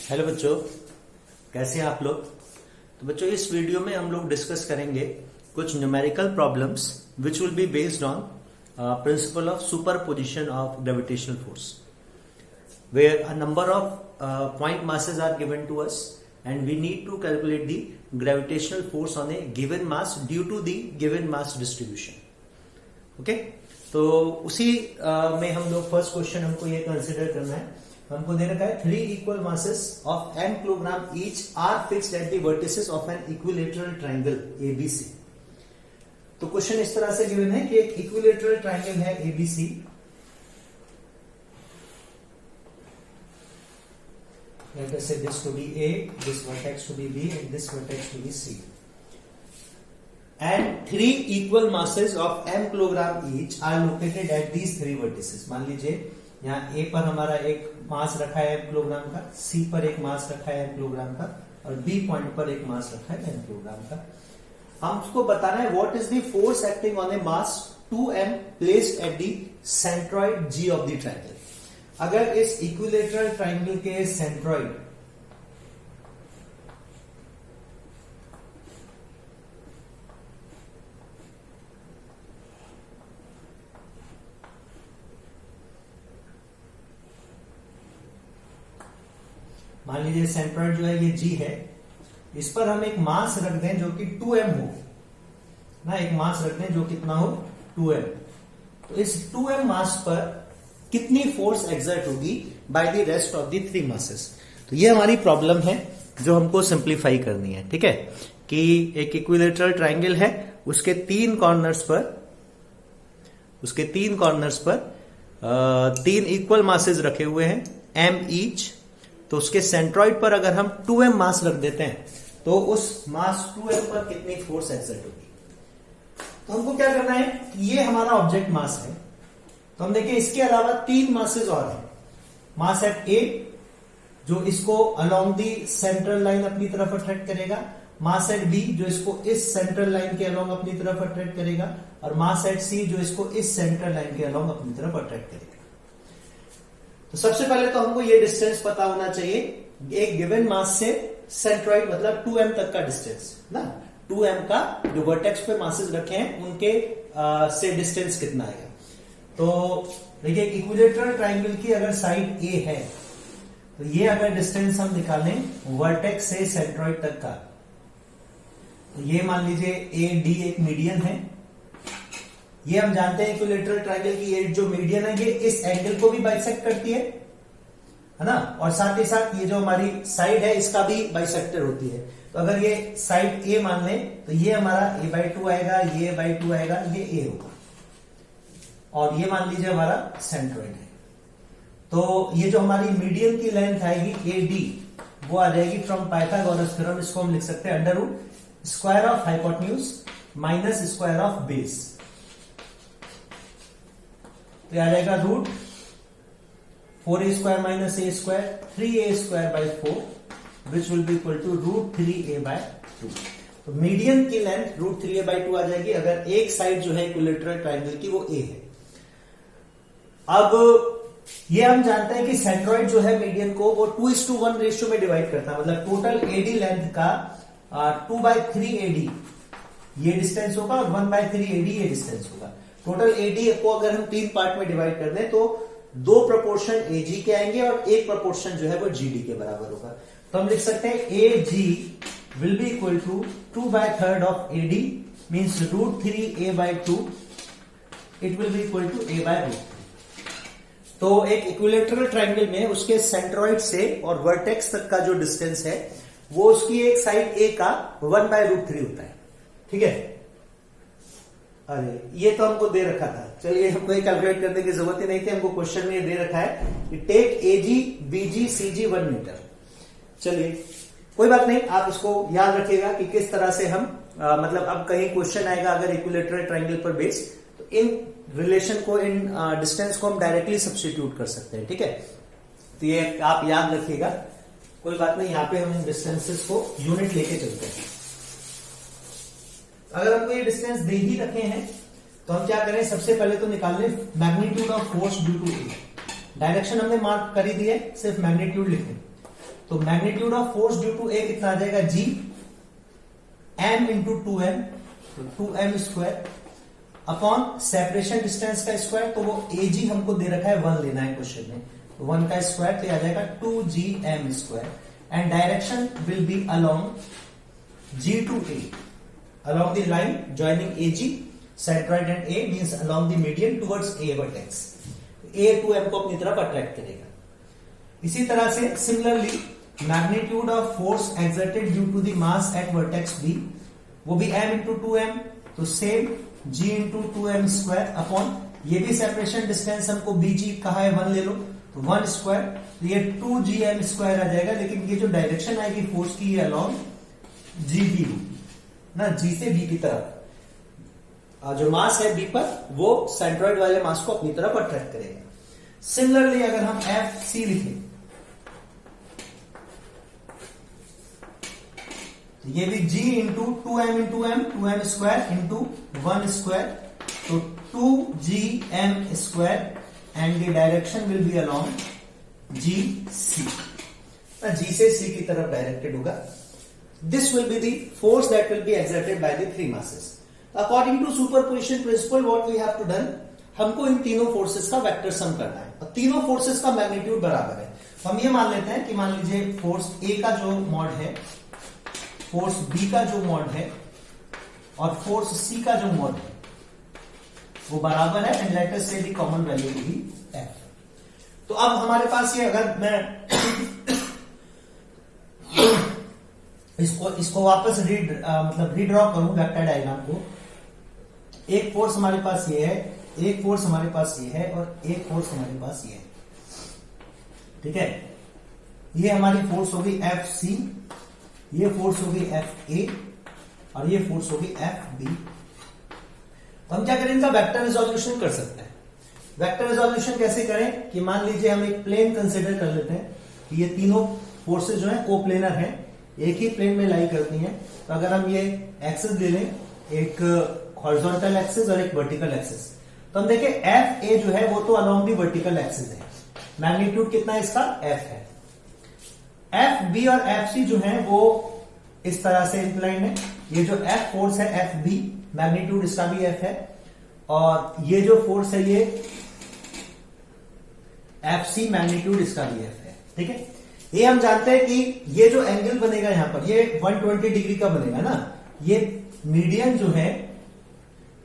Hello बच्चों, कैसे हैं आप लोग। तो बच्चों, इस वीडियो में हम लोग डिस्कस करेंगे कुछ numerical problems which will be based on principle of superposition of gravitational force, where a number of point masses are given to us and we need to calculate the gravitational force on a given mass due to the given mass distribution. Okay, तो उसी में हम लोग first question हमको ये consider करना है। हमको दे रखा है 3 equal masses of m kilogram each are fixed at the vertices of an equilateral triangle ABC. तो क्वेश्चन इस तरह से गिवन है कि एक इक्विलेटरल ट्रायंगल है ABC। Let us say this to be A, this vertex to be B, and this vertex to be C. And 3 equal masses of m kilogram each are located at these 3 vertices. मान लीजिए यहाँ A पर हमारा एक मास रखा है m kilogram का, C पर एक मास रखा है m किलोग्राम का, और B पॉइंट पर एक मास रखा है m किलोग्राम का। हमको बताना है what is the force acting on A mass 2m placed at the centroid G of the triangle. अगर इस इक्विलेटरल ट्रायंगल के सेंट्रॉइड मान लीजिए सेंट्रॉइड जो है ये G है, इस पर हम एक मास रख दें जो कि 2m हो ना, एक मास रख दें जो कितना हो 2m। तो इस 2m मास पर कितनी फोर्स एक्सर्ट होगी by the rest of the 3 masses. तो ये हमारी प्रॉब्लम है जो हमको सिंप्लीफाई करनी है। ठीक है, कि एक इक्विलेटरल ट्रायंगल है, उसके 3 कॉर्नर्स पर 3 इक्वल मासेस रखे हुए हैं m ईच। तो उसके सेंट्रॉइड पर अगर हम 2m मास रख देते हैं तो उस मास 2m पर कितनी फोर्स एक्सर्ट होगी। तो हमको क्या करना है, ये हमारा ऑब्जेक्ट मास है। तो हम देखिए इसके अलावा 3 मासेस और हैं। मास एट A जो इसको अलोंग दी सेंट्रल लाइन अपनी तरफ अट्रैक्ट करेगा, मास एट B जो इसको इस सेंट्रल लाइन के अलोंग अपनी तरफ अट्रैक्ट करेगा, और मास एट C जो इसको इस सेंट्रल लाइन के अलोंग अपनी तरफ अट्रैक्ट करेगा। तो सबसे पहले तो हमको ये डिस्टेंस पता होना चाहिए, एक गिवन मास से सेंट्रॉइड मतलब 2m तक का डिस्टेंस ना, 2m का जो वर्टेक्स पे मासेस रखे हैं उनके से डिस्टेंस कितना आएगा। तो देखिए इक्विलेटरल ट्रायंगल की अगर साइड A है तो ये अगर डिस्टेंस हम निकालें वर्टेक्स से सेंट्रॉइड तक का, तो ये मान लीजिए AD एक मीडियन है। ये हम जानते हैं इक्विलेटरल ट्रायंगल की ये जो मीडियन है ये इस एंगल को भी बाइसेक्ट करती है ना, और साथ ही साथ ये जो हमारी साइड है इसका भी बाइसेक्टर होती है। तो अगर ये साइड A मान लें तो ये हमारा a/2 आएगा, ये a/2 आएगा, ये A होगा, और ये मान लीजिए हमारा सेंट्रॉइड है। तो ये जो हमारी मीडियन की लेंथ आएगी AD वो आ जाएगी फ्रॉम पाइथागोरस थ्योरम। इसको हम लिख सकते हैं under root square of hypotenuse minus square of base. तो आ जाएगा root 4a² minus a², 3a² 4 which will be equal to root 3a/2। तो मीडियन की लेंथ रूट 3a/2 आ जाएगी अगर एक साइड जो है इक्विलेटरल ट्रायंगल की वो A है। अब ये हम जानते हैं कि सेंट्रॉइड जो है मीडियन को वो 2:1 रेशियो में डिवाइड करता है, मतलब टोटल AD लेंथ का 2/3 AD ये डिस्टेंस होगा और 1/3 AD ये डिस्टेंस होगा। टोटल AD को अगर हम 3 पार्ट में डिवाइड कर दें तो 2 प्रोपोर्शन AG के आएंगे और 1 प्रोपोर्शन जो है वो GD के बराबर होगा। तो हम लिख सकते हैं AG will be equal to 2/3 of AD means root 3a/2 it will be equal to a/√3। तो एक इक्विलेटरल ट्रायंगल में उसके सेंट्रॉइड से और वर्टेक्स तक का जो डिस्टेंस है वो उसकी एक साइड A का 1/√3 होता है। ठीक है, अरे ये तो हमको दे रखा था, चलिए हमको ये कैलकुलेट करने की जरूरत ही नहीं थी, हमको क्वेश्चन में ये दे रखा है कि take AG BG CG 1 metre. चलिए कोई बात नहीं, आप इसको याद रखिएगा कि किस तरह से हम मतलब अब कहीं क्वेश्चन आएगा अगर इक्विलेटरल ट्रायंगल पर बेस, तो इन रिलेशन को, इन डिस्टेंस को हम डायरेक्टली सब्स्टिट्यूट कर सकते हैं। ठीक है, तो ये आप याद रखिएगा, कोई बात नहीं, यहाँ पे हम डिस्टेंसेस को यूनिट लेके चलते हैं। अगर हमको ये डिस्टेंस दे ही रखे हैं तो हम क्या करें, सबसे पहले तो निकाल लें magnitude of force due to A. Direction हमने मार्क कर ही दी है, सिर्फ मैग्नीट्यूड लिखें। तो magnitude of force due to A कितना आ जाएगा, जी एम इंटू 2m, तो 2m square upon separation distance का स्क्वायर, तो वो एजी हमको दे रखा है 1 लेना है क्वेश्चन में, तो 1 का स्क्वायर तो आ जाएगा 2gm square, and direction will be along G to A, along the line joining AG, centroid and A means along the median towards A vertex. A to M को अपनी तरफ अट्रैक्ट करेगा। इसी तरह से similarly magnitude of force exerted due to the mass at vertex B, वो भी m into 2m, तो same G into 2m square upon, ये भी सेपरेशन डिस्टेंस हमको BG कहा है 1 ले लो, तो 1 स्क्वायर, तो ये 2gm स्क्वायर आ जाएगा, लेकिन ये जो डायरेक्शन आएगी फोर्स की, ये अलॉन्ग जी बी ना, जी से बी की तरफ, जो मास है बी पर वो सेंट्रॉइड वाले मास को अपनी तरफ अट्रैक्ट करेगा। सिमिलरली अगर हम एफ सी लिखें, तो ये भी G into 2m square into 1 square, तो 2gm square, and the direction will be along G C, G से सी की तरफ डायरेक्टेड होगा। This will be the force that will be exerted by the three masses. According to superposition principle, what we have to done, हमको इन तीनों forces का vector sum करना है, और तीनों फोर्सेस का मैग्नीट्यूड बराबर है। तो हम ये मान लेते हैं कि मान लीजिए फोर्स ए का जो मॉड है, फोर्स बी का जो मॉड है, और फोर्स सी का जो मॉड है वो बराबर है, and let us say the common value भी एफ। तो अब हमारे पास ये, अगर मैं इसको वापस रीड्रॉ करूं वेक्टर डायग्राम को, एक फोर्स हमारे पास ये है, एक फोर्स हमारे पास ये है, और एक फोर्स हमारे पास ये है, ठीक है। ये हमारी फोर्स होगी एफ सी, ये फोर्स होगी एफ ए, और ये फोर्स होगी एफ बी। तो हम क्या करें, इनका वेक्टर रिजोल्यूशन कर सकते हैं। वेक्टर रिजोल्यूशन कैसे करें कि मान लीजिए हम एक प्लेन कंसिडर कर लेते हैं कि ये तीनों फोर्सेस जो है कोप्लेनर हैं, एक ही प्लेन में लाई करती हैं। तो अगर हम ये एक्सिस ले लें, एक हॉरिजॉन्टल एक्सिस और एक वर्टिकल एक्सिस, तो हम देखें एफ ए जो है वो तो अलोंग दी वर्टिकल एक्सिस है, मैग्नीट्यूड कितना इसका एफ है। एफ बी और एफ सी जो है वो इस तरह से इंक्लाइंड है। ये जो एफ फोर्स है एफ बी, मैग्नीट्यूड इसका भी एफ है, और ये जो फोर्स है ये एफ सी, मैग्नीट्यूड इसका भी एफ है, ठीक है। ये हम जानते हैं कि ये जो एंगल बनेगा यहां पर, ये 120 डिग्री का बनेगा ना। ये मीडियन जो है,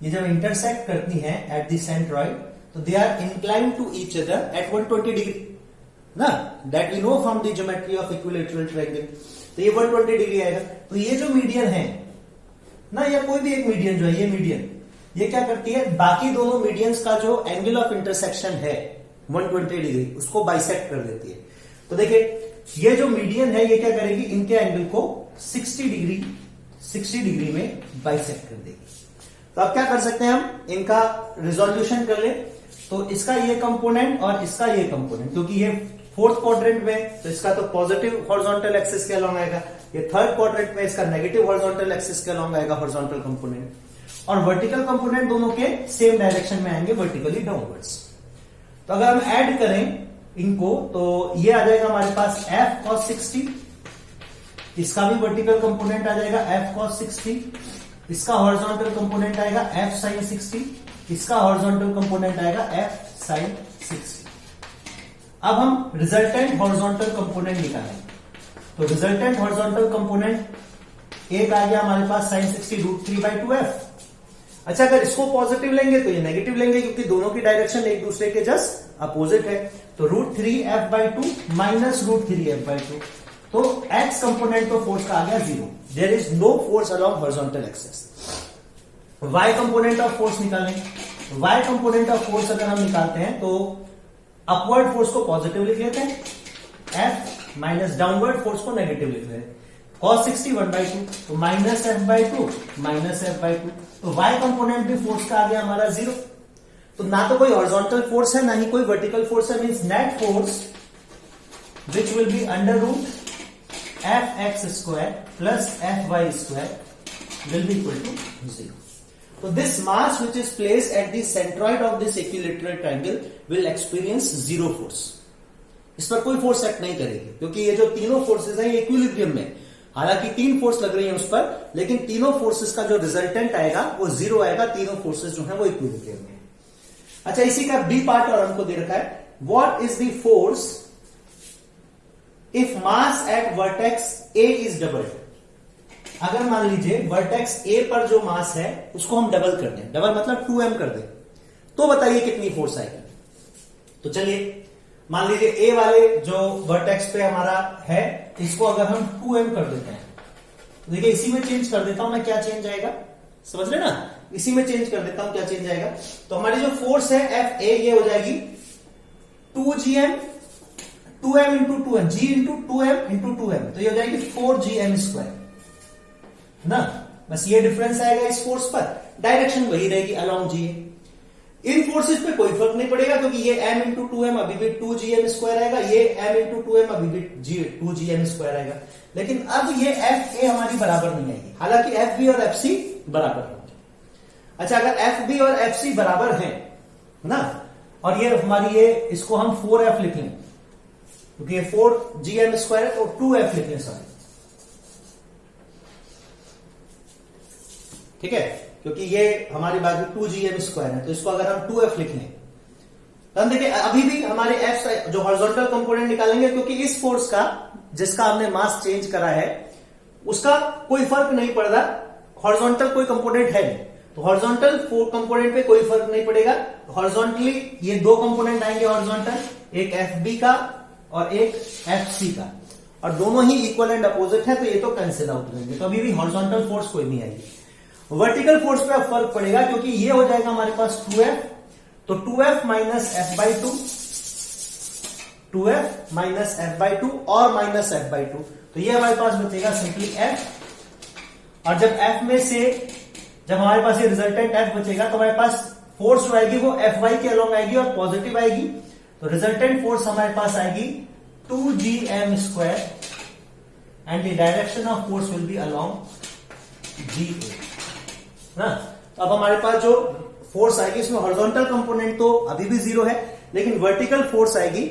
ये जब इंटरसेक्ट करती हैं एट द सेंट्रॉइड, तो they are inclined to each other at 120 degree ना, that we know from the geometry of equilateral triangle. तो ये 120 डिग्री आएगा। तो ये जो मीडियन है ना, या कोई भी एक मीडियन जो है, ये मीडियन, ये क्या करती है, बाकी दोनों मीडियंस का जो एंगल ऑफ इंटरसेक्शन है 120 डिग्री, उसको बाइसेक्ट कर देती है। तो देखिए ये जो मीडियन है, ये क्या करेगी, इनके एंगल को 60 डिग्री में बाइसेक्ट कर देगी। तो अब क्या कर सकते हैं, हम इनका रिजोल्यूशन कर ले। तो इसका ये कंपोनेंट और इसका ये कंपोनेंट, क्योंकि ये फोर्थ क्वाड्रेंट में, तो इसका तो पॉजिटिव हॉरिजॉन्टल एक्सिस के अलॉन्ग आएगा, ये थर्ड क्वाड्रेंट में इसका नेगेटिव हॉरिजॉन्टल एक्सिस के अलॉन्ग आएगा हॉरिजॉन्टल कंपोनेंट, और वर्टिकल कंपोनेंट दोनों के सेम डायरेक्शन में आएंगे, वर्टिकली डाउनवर्ड्स। तो अगर हम ऐड करें इनको, तो ये आ जाएगा हमारे पास f cos 60, इसका भी वर्टिकल कंपोनेंट आ जाएगा f cos 60, इसका हॉरिजॉन्टल कंपोनेंट आएगा f sin 60, इसका हॉरिजॉन्टल कंपोनेंट आएगा f sin 60। अब हम रिजल्टेंट हॉरिजॉन्टल कंपोनेंट निकालेंगे। तो रिजल्टेंट हॉरिजॉन्टल कंपोनेंट एक आ गया हमारे पास sin 60 √3/2f। अच्छा, अगर इसको पॉजिटिव लेंगे तो ये नेगेटिव लेंगे, क्योंकि दोनों की डायरेक्शन एक दूसरे के जस्ट अपोजिट है। तो √3f/2 माइनस √3f/2, तो x कंपोनेंट तो फोर्स का आ गया 0, there is no force along horizontal axis. y component of force निकालें। y कंपोनेंट ऑफ फोर्स अगर हम निकालते हैं तो अपवर्ड फोर्स को पॉजिटिव लिख लेते हैं, f माइनस डाउनवर्ड फोर्स को नेगेटिव लिख लेते हैं। cos 60 1/2, तो माइनस f/2 तो y कंपोनेंट भी फोर्स का आ गया हमारा 0। तो ना तो कोई हॉरिजॉन्टल फोर्स है, ना ही कोई वर्टिकल फोर्स है, means net force which will be under root fx² plus fy² will be equal to 0. So this mass which is placed at the centroid of this equilateral triangle will experience zero force. इस पर कोई force act नहीं करेगी, क्योंकि ये जो तीनों forces हैं ये इक्विलिब्रियम में, हालांकि 3 फोर्स लग रही है उस पर, लेकिन तीनों फोर्सेस का जो रिजल्टेंट आएगा वो 0 आएगा, तीनों फोर्सेस जो है वो इक्विलिब्रियम में। अच्छा, इसी का बी पार्ट और हमको दे रखा है, what is the force if mass at vertex A is doubled. अगर मान लीजिए वर्टेक्स ए पर जो मास है उसको हम डबल कर दें, डबल मतलब 2m कर दें, तो बताइए कितनी फोर्स आएगी। तो चलिए मान लीजिए ए वाले जो वर्टेक्स पे हमारा है इसको अगर हम 2m कर देते हैं, तो देखिए इसी में चेंज कर देता हूं मैं, क्या चेंज आएगा समझ रहे ना, इसी में चेंज कर देता हूं क्या चेंज आएगा। तो हमारी जो फोर्स है एफ ए ये हो जाएगी 2gm 2m into 2m g into 2m into 2m, तो ये हो जाएगी 4gm स्क्वायर ना। बस ये डिफरेंस आएगा इस फोर्स पर, डायरेक्शन वही रहेगी अलोंग जी। इन फोर्सेस पे कोई फर्क नहीं पड़ेगा, क्योंकि ये m इंटू 2m अभी भी 2gm स्क्वायर आएगा, ये m इंटू 2m अभी भी 2gm स्क्वायर आएगा। लेकिन अब ये एफ ए हमारी बराबर नहीं आएगी, हालांकि एफ बी और एफ सी बराबर होंगे। अच्छा, अगर एफ बी और एफ सी बराबर हैं ना, और ये हमारी ये इसको हम 4f लिख लें, क्योंकि ये 4gm स्क्वायर है, तो 2f लिख लें सॉरी, ठीक है, क्योंकि ये हमारी बाजू 2gm स्क्वायर है, तो इसको अगर हम 2f लिख लें तो हम देखिए अभी भी हमारे f जो हॉरिजॉन्टल कंपोनेंट निकालेंगे, क्योंकि इस फोर्स का जिसका हमने मास चेंज करा है उसका कोई फर्क नहीं पड़ रहा, हॉरिजॉन्टल कोई कंपोनेंट है नहीं, तो हॉरिजॉन्टल कंपोनेंट पे कोई फर्क नहीं पड़ेगा। हॉरिजॉन्टली ये 2 कंपोनेंट आएंगे हॉरिजॉन्टल, एक एफ बी का और एक एफ सी का, और दोनों ही इक्वल एंड अपोजिट है, तो ये तो कैंसिल आउट करेंगे, तो अभी भी हॉरिजॉन्टल फोर्स कोई नहीं आएगी। वर्टिकल फोर्स पे अब फर्क पड़ेगा, क्योंकि ये हो जाएगा हमारे पास 2f, तो 2f minus F by 2, 2f minus F by 2 और माइनस एफ बाई 2, तो ये हमारे पास बचेगा सिंपली f, और जब f में से जब हमारे पास ये रिजल्टेंट f बचेगा तो हमारे पास फोर्स जो आएगी वो एफ वाई के अलोंग आएगी और पॉजिटिव आएगी, तो रिजल्टेंट फोर्स हमारे पास आएगी 2gm square and the direction of force will be along G ना। तो अब हमारे पास जो फोर्स आएगी इसमें हॉरिजॉन्टल कंपोनेंट तो अभी भी 0 है, लेकिन वर्टिकल फोर्स आएगी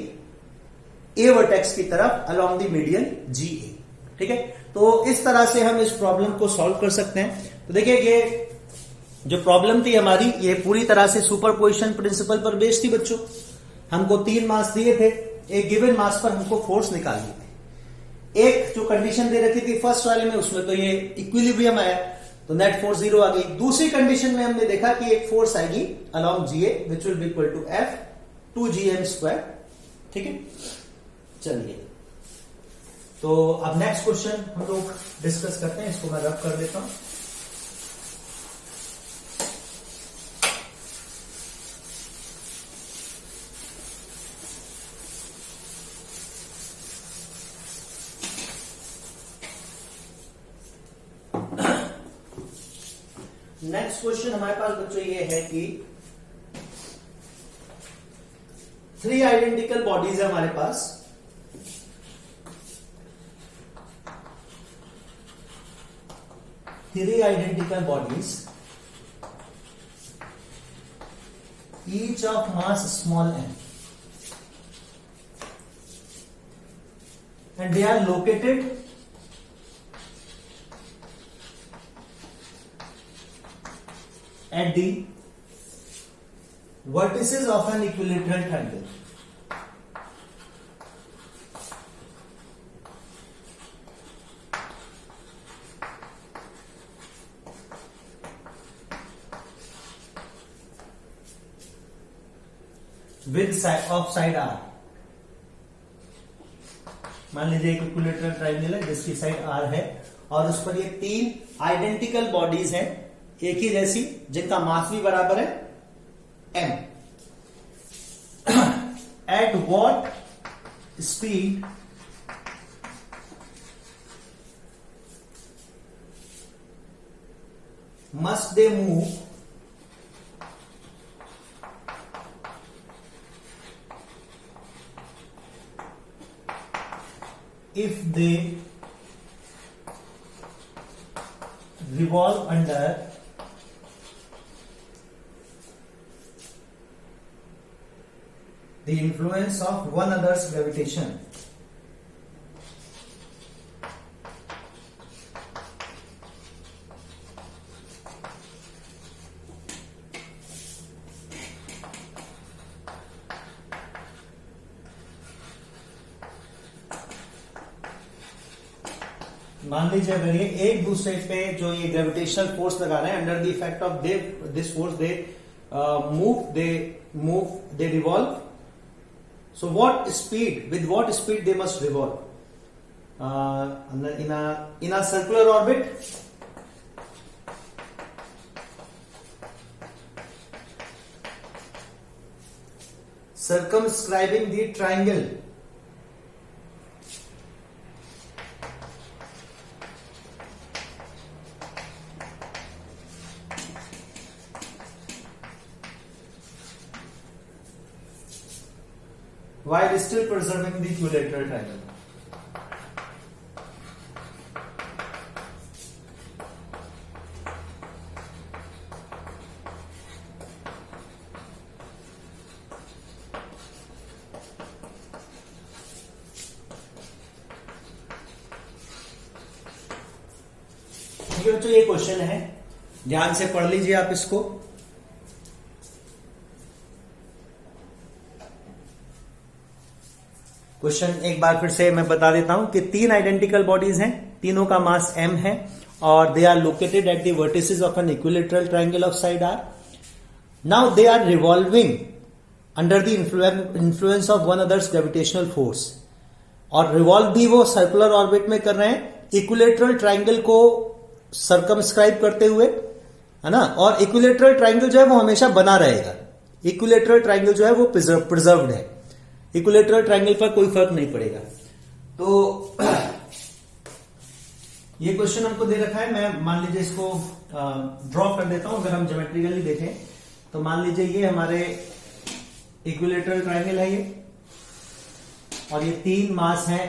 ए वर्टेक्स की तरफ अलोंग द मीडियन जी ए, ठीक है। तो इस तरह से हम इस प्रॉब्लम को सॉल्व कर सकते हैं। तो देखिए ये जो प्रॉब्लम थी हमारी ये पूरी तरह से सुपरपोजिशन प्रिंसिपल पर बेस्ड थी बच्चों। हमको 3 मास दिए थे, एक गिवन मास पर हमको फोर्स निकालनी थी। एक जो कंडीशन दे रखी थी फर्स्ट वाले में, उसमें तो ये इक्विलिब्रियम आया, तो नेट फोर्स 0 आ गई। दूसरी कंडीशन में हमने देखा कि एक फोर्स आएगी along GA which will be equal to F 2gm square, ठीक है। चलिए तो अब नेक्स्ट क्वेश्चन हम लोग डिस्कस करते हैं, इसको मैं रब कर देता हूं। नेक्स्ट क्वेश्चन हमारे पास बच्चों ये है कि 3 आइडेंटिकल बॉडीज है हमारे पास, three identical bodies, each of mass small m, and they are located at the vertices of an equilateral triangle. With side of side R, मान लीजिए एक इक्विलेटरल ट्राइंगल है जिसकी साइड R है और उस पर ये 3 आइडेंटिकल बॉडीज हैं एक ही जैसी, जिनका मास भी बराबर है m. At what speed must they move if they revolve under the influence of one others gravitation. मान लीजिए अगर ये एक दूसरे पे जो ये ग्रेविटेशनल फोर्स लगा रहे हैं, under the effect of this force they move, they revolve. So what speed, with what speed they must revolve in a circular orbit. circumscribing the triangle while still preserving the equilateral triangle। ठीक है, तो ये question है, ध्यान से पढ़ लीजिए आप इसको। क्वेश्चन एक बार फिर से मैं बता देता हूं कि 3 आइडेंटिकल बॉडीज हैं, तीनों का मास m है और they are located at the vertices of an equilateral triangle of side r। Now they are revolving under the influence of one others gravitational force, और रिवॉल्व भी वो सर्कुलर ऑर्बिट में कर रहे हैं, इक्विलेटरल ट्रायंगल को सर्कमस्क्राइब करते हुए, है ना। और इक्विलेटरल ट्रायंगल जो है वो हमेशा बना रहेगा, इक्विलेटरल ट्रायंगल जो है वो प्रिजर्व्ड है, इक्विलेटरल ट्रायंगल पर कोई फर्क नहीं पड़ेगा। तो ये क्वेश्चन हमको दे रखा है, मैं मान लीजिए इसको ड्रॉ कर देता हूं। अगर हम ज्योमेट्रिकली देखें तो मान लीजिए ये हमारे इक्विलेटरल ट्रायंगल है ये, और ये 3 मास है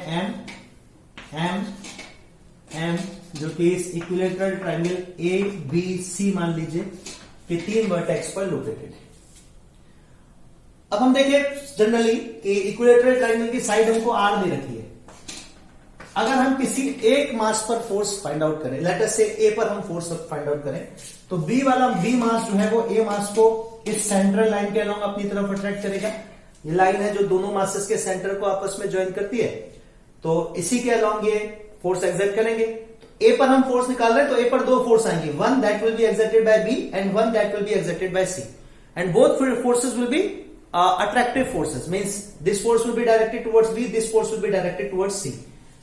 m, जो कि इस equilateral triangle A B C मान लीजिए कि 3 वर्टेक्स पर लोकेटेड है। अब हम देखें जनरली कि इक्विलेटरल ट्रायंगल की साइड हमको r दे रखी है। अगर हम किसी एक मास पर फोर्स फाइंड आउट करें, लेट अस से a पर हम फोर्स फाइंड आउट करें, तो b वाला b मास जो है वो a मास को इस सेंट्रल लाइन के अलोंग अपनी तरफ अट्रैक्ट करेगा। ये लाइन है जो दोनों मासेस के सेंटर को आपस में ज्वाइन करती है, तो इसी के अलोंग ये फोर्स एक्सर्ट करेंगे। तो a पर हम फोर्स निकाल रहे हैं, तो a पर 2 फोर्स आएंगे, one that will be exerted by b and one that will be exerted by c, and both forces will be attractive forces, means this force will be directed towards B, this force will be directed towards C.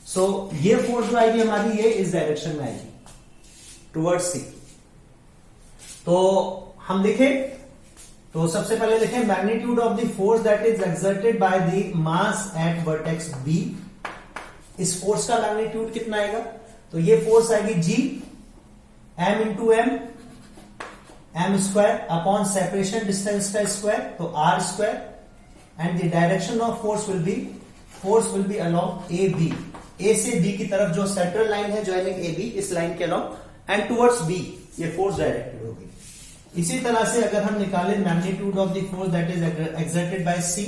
So ये force जो आएगी हमारी ये इस direction में आएगी towards C। तो हम देखें, तो सबसे पहले देखें magnitude of the force that is exerted by the mass at vertex B। इस फोर्स का मैग्नीट्यूड कितना आएगा, तो ये फोर्स आएगी G m into m square upon separation distance का स्क्वायर, तो r square, and the direction of force will be along A B, A से बी की तरफ जो सेंट्रल लाइन है ज्वाइनिंग ए बी, इस लाइन के अलोंग एंड टुवर्ड्स बी ये फोर्स डायरेक्टेड होगी। इसी तरह से अगर हम निकालें magnitude of the force that is exerted by C,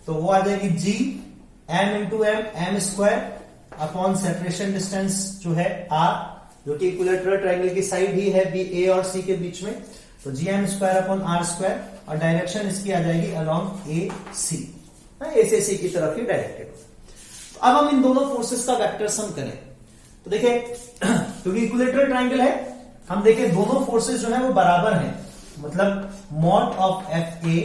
तो वो आ जाएगी G m into m square upon separation distance जो है r, जो कि इक्विलेटरल ट्रायंगल की साइड ही है बी ए और सी के बीच में, तो G M square upon r square, और डायरेक्शन इसकी आ जाएगी अलोंग ए सी, ए से सी की तरफ ही डायरेक्टेड। तो अब हम इन दोनों फोर्सेस का वेक्टर सम करें, तो देखें क्योंकि इक्विलेटरल ट्रायंगल है, हम देखें दोनों फोर्सेस जो है वो बराबर हैं, मतलब mod of F A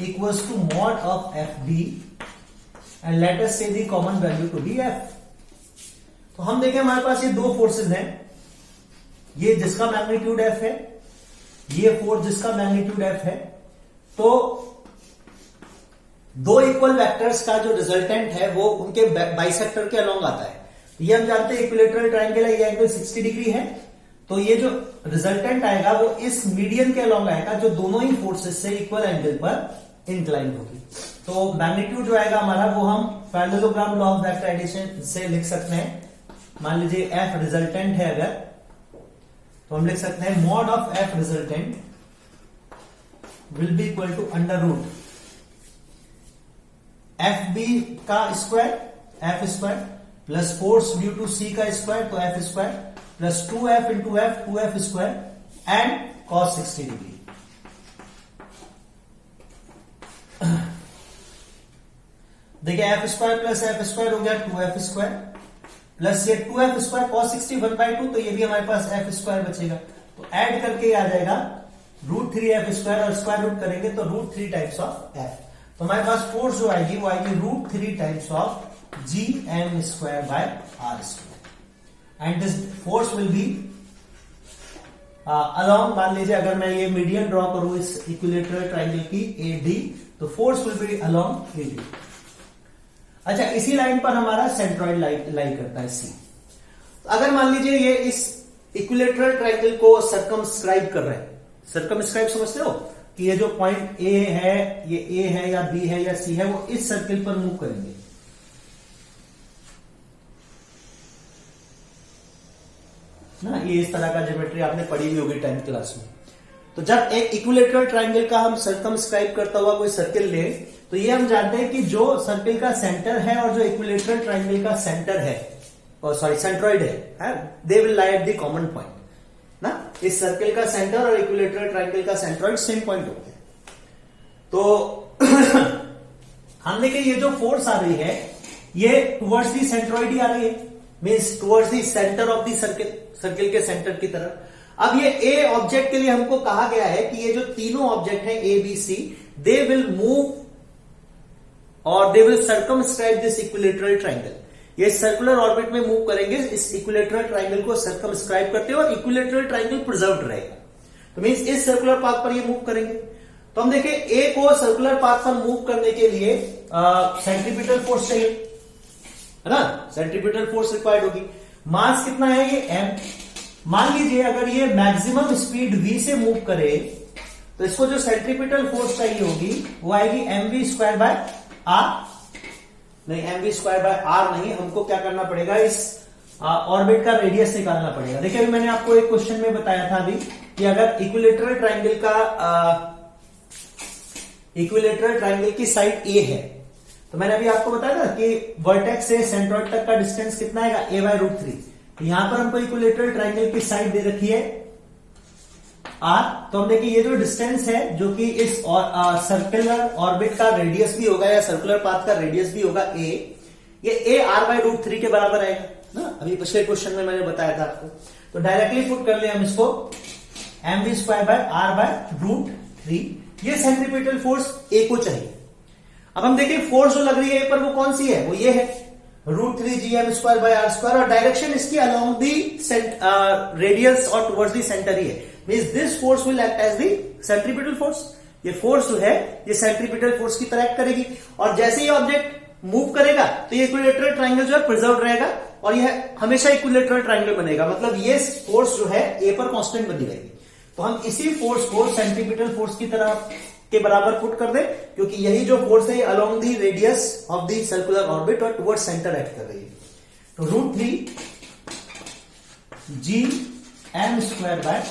equals to mod of F B, and let us say the common value to be F. तो हम देखें हमारे पास ये 2 फोर्सेस हैं, ये जिसका मैग्नीट्यूड एफ है, ये फोर्स जिसका मैग्नीट्यूड एफ है, तो 2 इक्वल वेक्टर्स का जो रिजल्टेंट है वो उनके बाइसेक्टर के अलोंग आता है। ये हम जानते हैं इक्विलेटरल ट्रायंगल है, ये एंगल 60 डिग्री है, तो ये जो रिजल्टेंट आएगा वो इस मीडियन के अलोंग आएगा जो दोनों ही फोर्सेस से इक्वल एंगल पर इंक्लाइन होगी। तो मैग्नीट्यूड जो आएगा हमारा वो हम parallelogram law of vector addition से लिख सकते हैं। मान लीजिए एफ रिजल्टेंट है अगर, तो हम लिख सकते हैं mod of F resultant will be equal to under root F B का square F square plus force due to C का स्क्वायर तो F square plus 2f into F 2f square and cos 60 degree. देखिए F square plus F square हो गया 2f square plus ये 2f square cos 60 1/2 तो ये भी हमारे पास एफ स्क्वायर बचेगा। तो ऐड करके आ जाएगा √3f स्क्वायर और स्क्वायर रूट करेंगे तो √3 टाइम्स ऑफ एफ। तो हमारे पास फोर्स जो आएगी वो आएगी √3 times of G M square by R square and this force will be along. मान लीजिए अगर मैं ये मीडियन ड्रॉ करूं इस इक्विलेटरल ट्राइंगल की ए डी तो force will be along A D. अच्छा इसी लाइन पर हमारा सेंट्रॉइड लाई करता है सी। अगर मान लीजिए ये इस इक्विलेटरल ट्राइंगल को सर्कमस्क्राइब कर रहे हैं, सर्कमस्क्राइब समझते हो कि ये जो पॉइंट ए है ये ए है या बी है या सी है वो इस सर्किल पर मूव करेंगे। ना ये इस तरह का ज्योमेट्री आपने पढ़ी हुई होगी 10th क्लास में। तो जब एक इक्विलेटरल ट्राइंगल का हम सर्कमस्क्राइब करता हुआ कोई सर्किल ले तो ये हम जानते हैं कि जो सर्किल का सेंटर है और जो इक्विलेटरल ट्राइंगल का सेंटर है सेंट्रॉइड है they will lie at the common point ना। इस सर्किल का सेंटर और इक्विलेटरल ट्राइंगल का सेंट्रॉइड सेम पॉइंट होते हैं। तो हम देखें ये जो फोर्स आ रही है ये टुवर्ड्स दी सेंट्रॉइड ही आ रही है, means towards the centre of the circle, circle के सेंटर की तरफ। अब ये ए ऑब्जेक्ट के लिए हमको कहा गया है कि ये जो तीनों ऑब्जेक्ट हैं A B C they will move और they will circumscribe this equilateral triangle. ये सर्कुलर ऑर्बिट में मूव करेंगे, इस इक्विलेटरल ट्राइंगल को सर्कमस्क्राइब करते हुए और इक्विलेटरल ट्राइंगल प्रिजर्व्ड रहेगा। तो मींस इस सर्कुलर पाथ पर ये मूव करेंगे। तो हम देखें ए को सर्कुलर पाथ पर मूव करने के लिए सेंट्रीपिटल फोर्स चाहिए है ना, सेंट्रीपिटल फोर्स रिक्वायर्ड होगी। मास कितना है ये m। मान लीजिए अगर ये मैक्सिमम स्पीड v से मूव करे तो इसको जो सेंट्रीपिटल फोर्स चाहिए होगी वो आएगी mv स्क्वायर बाय आर। नहीं mv स्क्वायर बाय आर नहीं, हमको क्या करना पड़ेगा इस ऑर्बिट का रेडियस निकालना पड़ेगा। देखिए अभी मैंने आपको एक क्वेश्चन में बताया था अभी कि अगर इक्विलेटरल ट्राइंगल की साइड ए है तो मैंने अभी आपको बताया था कि वर्टेक्स से सेंट्रॉइड तक का डिस्टेंस कितना आएगा a/√3। यहां पर हमको इक्विलेटरल ट्राइंगल की साइड दे रखी है r। तो हम देखिए ये जो डिस्टेंस है जो कि इस सर्कुलर ऑर्बिट का रेडियस भी होगा या सर्कुलर पाथ का रेडियस भी होगा a, ये a r/√3 के बराबर आएगा ना। अभी पिछले क्वेश्चन में मैंने बताया था आपको। तो डायरेक्टली पुट कर ले हम इसको mv स्क्वायर बाय r/√3। ये सेंट्रीपिटल फोर्स a को चाहिए। अब हम देखें फोर्स जो लग रही है ए पर वो कौन सी है, वो ये है √3 gm square by R square और डायरेक्शन इसकी अलोंग दी रेडियस और टुवर्ड्स दी सेंटर ही है। Means this force will act as the centripetal force. ये फोर्स जो है ये सेंट्रीपिटल फोर्स की तरह एक्ट करेगी और जैसे ही ऑब्जेक्ट मूव करेगा तो ये इक्विलेटरल ट्राइंगल जो है प्रिजर्व रहेगा और यह हमेशा इक्विलेटरल ट्राइंगल बनेगा। मतलब ये फोर्स जो है ए पर कांस्टेंट बनी रहेगी। तो हम इसी फोर्स को सेंट्रीपिटल फोर्स की तरह के बराबर पुट कर दे क्योंकि यही जो फोर्स है along the radius of the circular orbit और टुवर्ड्स सेंटर एक्ट कर रही है। तो √3 gm square by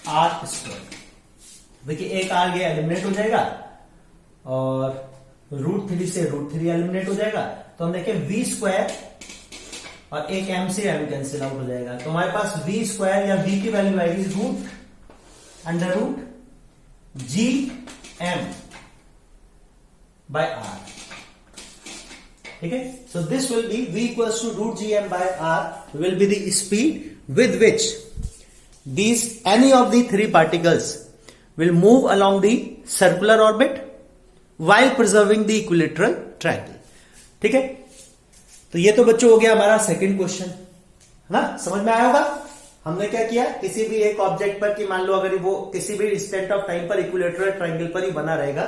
R square. देखिए एक आ गया एलिमिनेट हो जाएगा और √3 से √3 एलिमिनेट हो जाएगा। तो हम देखें v स्क्वायर और एक m से m कैंसिल आउट हो जाएगा। तो हमारे पास v स्क्वायर या v की वैल्यू आएगी √√gm बाय आर। ठीक है, so this will be v equals to √gm by R will be the speed with which these any of the three particles will move along the circular orbit while preserving the equilateral triangle। ठीक है, तो ये तो बच्चों हो गया हमारा second question है ना। समझ में आया होगा हमने क्या किया, किसी भी एक ऑब्जेक्ट पर कि मान लो अगर वो किसी भी इंस्टेंट ऑफ टाइम पर इक्विलेटरल ट्राइंगल पर ही बना रहेगा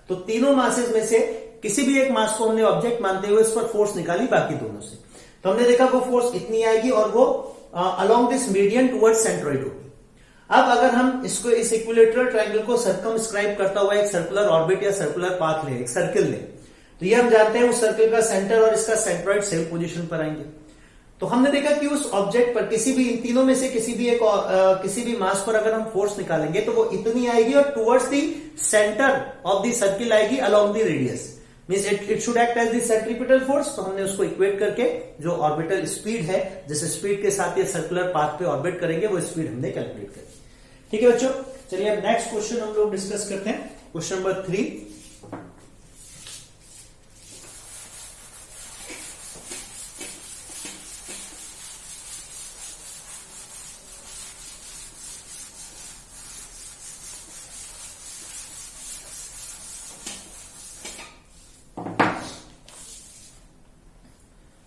तो तीनों मासेस में से किसी भी एक मास को हमने ऑब्जेक्ट मानते हुए इस पर फोर्स निकाली बाकी दोनों से। तो हमने देखा वो फोर्स इतनी आएगी और वो along this median towards centroid होगी। अब अगर हम इसको इस इक्विलेटरल ट्राइंगल को सर्कमस्क्राइब करता हुआ एक सर्कुलर ऑर्बिट या सर्कुलर पाथ ले, एक सर्किल ले, तो ये हम जानते हैं उस सर्किल का सेंटर और इसका सेंट्रॉइड सेम पोजीशन पर आएंगे। तो हमने देखा कि उस ऑब्जेक्ट पर किसी भी इन तीनों में से किसी भी मास पर अगर हम फोर्स निकालेंगे तो वो इतनी आएगी और towards the centre of the circle आएगी along the radius. Means it should act as the centripetal force, तो हमने उसको इक्वेट करके जो ऑर्बिटल स्पीड है, जिस स्पीड के साथ ये सर्कुलर पाथ पे ऑर्बिट करेंगे, वो स्पीड हमने कैलकुलेट करी। ठीक है बच्चों, चलिए अब नेक्स्ट क्वेश्चन हम लोग डिस्कस करते हैं, क्वेश्चन नंबर 3।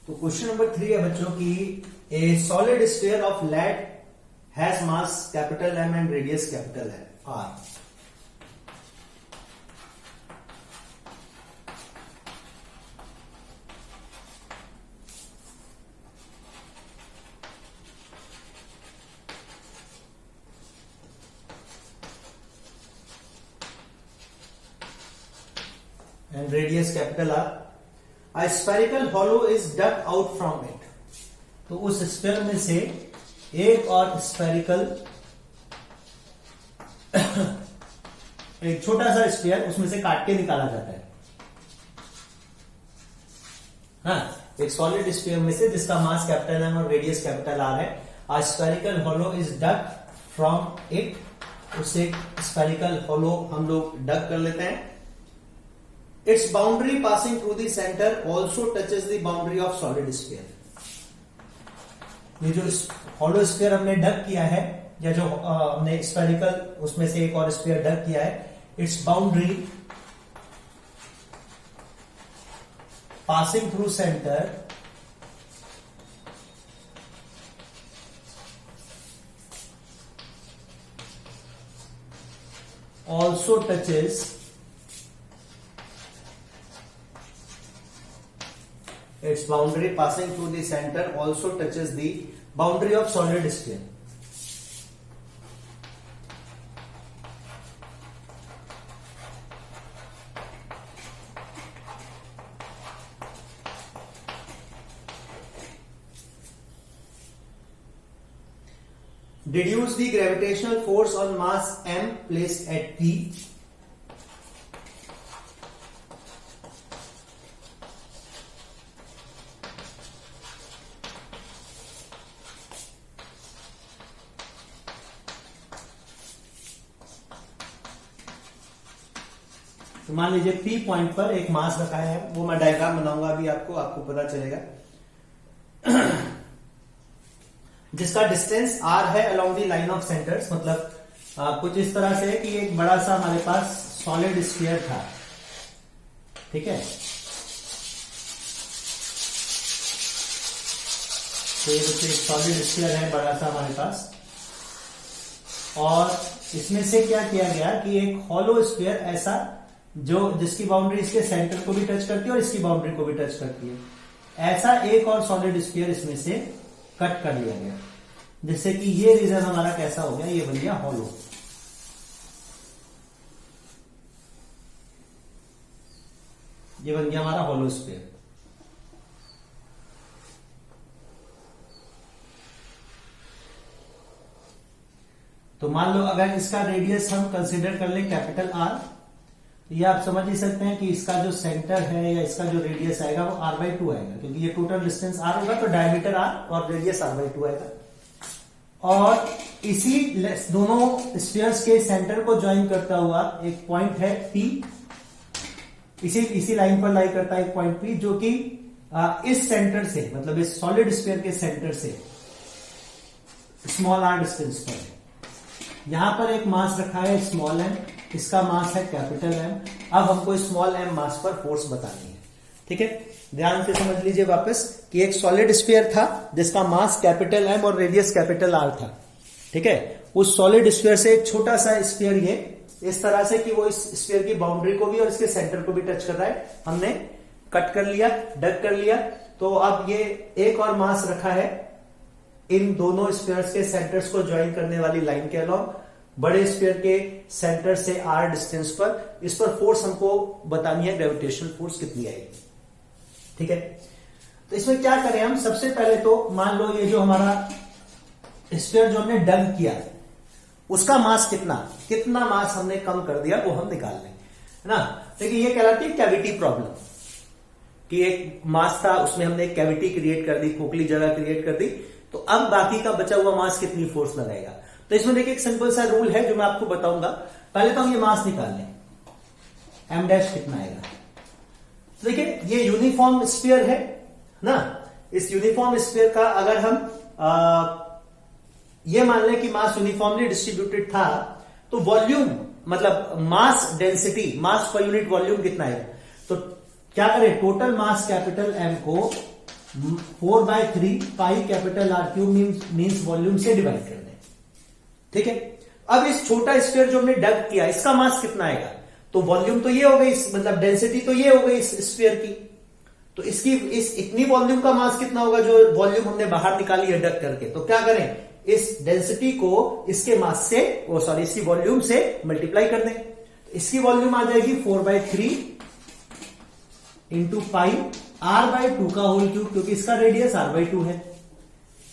तो क्वेश्चन नंबर 3 है बच्चों की, a solid sphere of lead has mass capital M and radius capital R. And radius capital R. A spherical hollow is dug out from it। तो उस स्फीयर में से एक और स्फेरिकल एक छोटा सा स्फीयर उसमें से काट के निकाला जाता है। हाँ, एक सॉलिड स्फीयर में से जिसका मास कैपिटल एम और रेडियस कैपिटल आर है। A spherical hollow is dug from it। उससे स्फेरिकल हॉलो हम लोग डग कर लेते हैं। Its boundary passing through the center also touches the boundary of solid sphere। ये जो हॉलो स्फीयर हमने डग किया है, या जो हमने स्फेरिकल उसमें से एक और स्फीयर डग किया है, it's boundary passing through centre also touches its boundary passing through the center also touches the boundary of solid sphere। Deduce the gravitational force on mass m placed at P। तो मान लीजिए P point पर एक मास रखा है, वो मैं diagram बनाऊंगा अभी आपको पता चलेगा, जिसका डिस्टेंस r है along the line of centres. मतलब कुछ इस तरह से है कि एक बड़ा सा हमारे पास सॉलिड स्फीयर था, ठीक है। तो ये एक सॉलिड स्फीयर है बड़ा सा हमारे पास, और इसमें से क्या किया गया कि एक हॉलो स्फीयर ऐसा जो जिसकी बाउंड्री इसके सेंटर को भी टच करती है और इसकी बाउंड्री को भी टच करती है, ऐसा एक और सॉलिड स्फीयर इसमें से कट कर लिया गया, जिससे कि ये रीजन हमारा कैसा हो गया, ये बन गया हॉलो। ये बन गया हमारा हॉलो स्फीयर। तो मान लो अगर इसका रेडियस हम कंसीडर कर ले कैपिटल आर, तो ये आप समझ ही सकते हैं कि इसका जो सेंटर है या इसका जो रेडियस आएगा वो r/2 आएगा, क्योंकि ये टोटल डिस्टेंस r होगा, तो डायमीटर r और रेडियस r/2 आएगा। और इसी दोनों स्फीयर्स के सेंटर को ज्वाइन करता हुआ एक पॉइंट है P, इसी लाइन पर लाई करता है एक पॉइंट P, जो कि इस सेंटर से, मतलब इस सॉलिड स्फीयर के सेंटर से स्मॉल r डिस्टेंस पर है। यहां पर एक मास रखा है स्मॉल m, इसका मास है कैपिटल M। अब हमको स्मॉल m मास पर फोर्स बतानी है, ठीक है। ध्यान से समझ लीजिए वापस कि एक सॉलिड स्फीयर था जिसका मास कैपिटल M और रेडियस कैपिटल R था, ठीक है। उस सॉलिड स्फीयर से एक छोटा सा स्फीयर ये इस तरह से कि वो इस स्फीयर की बाउंड्री को भी और इसके सेंटर को भी टच कर रहा है, हमने कट कर लिया, डग कर लिया। तो अब ये एक और मास रखा है इन दोनों स्फीयर्स के सेंटर्स को ज्वाइन करने वाली लाइन के अलावा बड़े स्फीयर के सेंटर से r डिस्टेंस पर। इस पर फोर्स हमको बतानी है, ग्रेविटेशनल फोर्स कितनी आएगी, ठीक है। तो इसमें क्या करें हम, सबसे पहले तो मान लो ये जो हमारा स्फीयर जो हमने डग किया उसका मास कितना मास हमने कम कर दिया वो हम निकाल लें, है ना। देखिए ये कहलाती है कैविटी प्रॉब्लम। कि एक मास था, उसमें हमने एक कैविटी क्रिएट कर दी, खोखली जगह क्रिएट कर दी, तो अब बाकी का बचा हुआ मास कितनी फोर्स लगाएगा। तो इसमें देखिए एक सिंपल सा रूल है जो मैं आपको बताऊंगा। पहले तो हम ये मास निकाल लें, एम डैश कितना आएगा। तो देखिए ये यूनिफॉर्म स्फीयर है ना, इस यूनिफॉर्म स्फीयर का अगर हम ये मान लें कि मास यूनिफॉर्मली डिस्ट्रीब्यूटेड था, तो वॉल्यूम मतलब मास डेंसिटी, मास पर यूनिट वॉल्यूम कितना है। तो क्या करें, टोटल मास कैपिटल एम को 4/3 pi capital R cube means volume से डिवाइड कर दें। ठीक है, अब इस छोटा स्फीयर जो हमने डग किया, इसका मास कितना आएगा। तो वॉल्यूम तो ये हो गई, मतलब डेंसिटी तो ये हो गई इस स्फीयर की, तो इसकी इस इतनी वॉल्यूम का मास कितना होगा जो वॉल्यूम हमने बाहर निकाली है डग करके। तो क्या करें, इस डेंसिटी को इसके मास से, इसकी वॉल्यूम से मल्टीप्लाई कर दें। इसकी वॉल्यूम आ जाएगी 4/3 इंटू पाई r/2 का होल क्यूब, क्योंकि इसका रेडियस r/2 है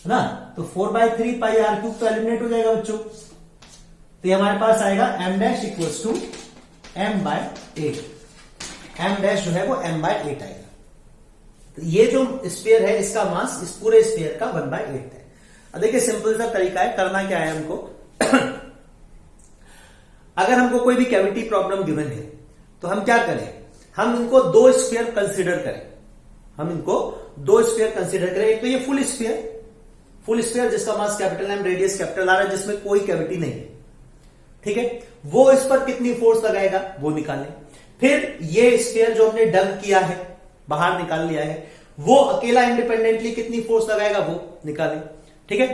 ना। तो 4/3 पाई r क्यूब तो एलिमिनेट हो जाएगा बच्चों। तो ये हमारे पास आएगा m dash equals to m/8। m dash जो है वो m/8 आएगा। तो ये जो स्फीयर है इसका मास इस पूरे स्फीयर का 1/8 है। अब देखिए सिंपल सा तरीका है, करना क्या है हमको अगर हमको कोई भी कैविटी प्रॉब्लम गिवन है तो हम क्या करें, हम इनको दो स्फीयर कंसीडर करें। एक तो ये फुल स्फीयर जिसका mass capital M radius capital R है, जिसमें कोई कैविटी नहीं है। ठीक है, वो इस पर कितनी फोर्स लगाएगा वो निकालें। फिर ये स्फीयर जो हमने डग किया है, बाहर निकाल लिया है, वो अकेला इंडिपेंडेंटली कितनी फोर्स लगाएगा वो निकालें। ठीक है,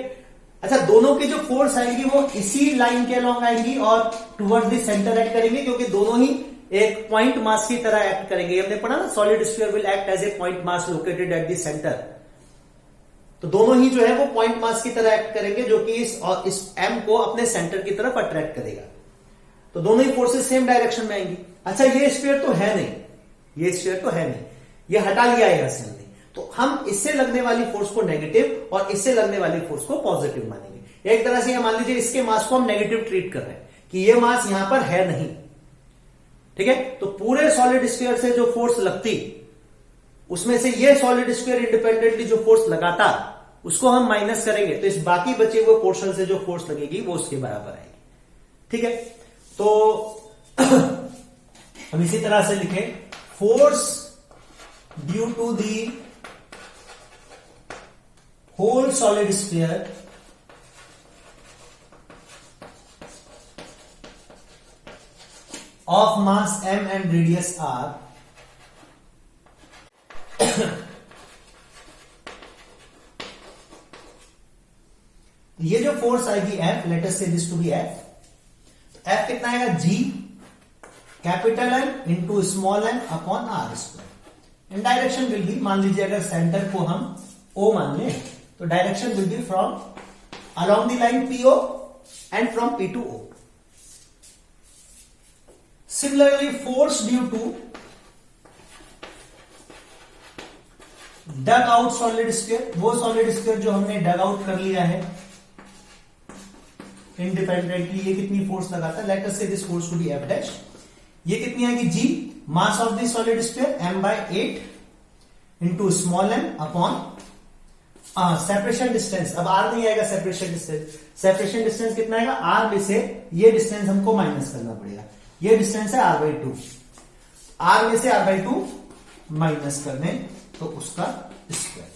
अच्छा दोनों की जो फोर्स आएंगी वो इसी लाइन के अलॉन्ग आएंगी और टुवर्ड्स द सेंटर एक्ट करेंगे, क्योंकि दोनों ही एक पॉइंट मास की तरह एक्ट करेंगे। हमने पढ़ा ना, solid sphere will act as a point mass located at the centre. तो दोनों ही जो है वो पॉइंट मास की तरह एक्ट करेंगे, जो कि इस एम को अपने सेंटर की तरफ अट्रैक्ट करेगा। तो दोनों ही फोर्सेस सेम डायरेक्शन में आएंगी। अच्छा ये स्फीयर तो है नहीं, ये हटा लिया है यहां से हमने, तो हम इससे लगने वाली फोर्स को नेगेटिव और इससे लगने वाली फोर्स को पॉजिटिव मानेंगे। एक तरह से मान लीजिए इसके मास को हम नेगेटिव ट्रीट कर रहे हैं कि ये मास यहां पर है नहीं। ठीक है, तो पूरे सॉलिड स्फीयर से जो फोर्स लगती, उसमें से ये सॉलिड स्फीयर इंडिपेंडेंटली जो फोर्स लगाता, उसको हम माइनस करेंगे, तो इस बाकी बचे हुए पोर्शन से जो फोर्स लगेगी वो उसके बराबर आएगी। ठीक है, तो हम इसी तरह से लिखें, force due to the whole solid sphere of mass m and radius r ये जो फोर्स आएगी F, late us say this to be F, तो F कितना आएगा, G capital M into small m upon r square. In direction will B, मान लीजिए अगर centre को हम O मान लें, तो direction will be from along the line PO and from P to O। Similarly force due to dug out solid sphere, वो solid sphere जो हमने डग आउट कर लिया है इंडिपेंडेंटली, ये कितनी फोर्स लगाता है, let us say this force to be F dash. ये कितनी आएगी, G mass of the solid sphere m/8 into small m upon separation distance. अब r नहीं आएगा, सेपरेशन डिस्टेंस कितना आएगा, r में से ये डिस्टेंस हमको माइनस करना पड़ेगा। ये डिस्टेंस है r/2, r में से r/2 माइनस करने तो उसका स्क्वायर।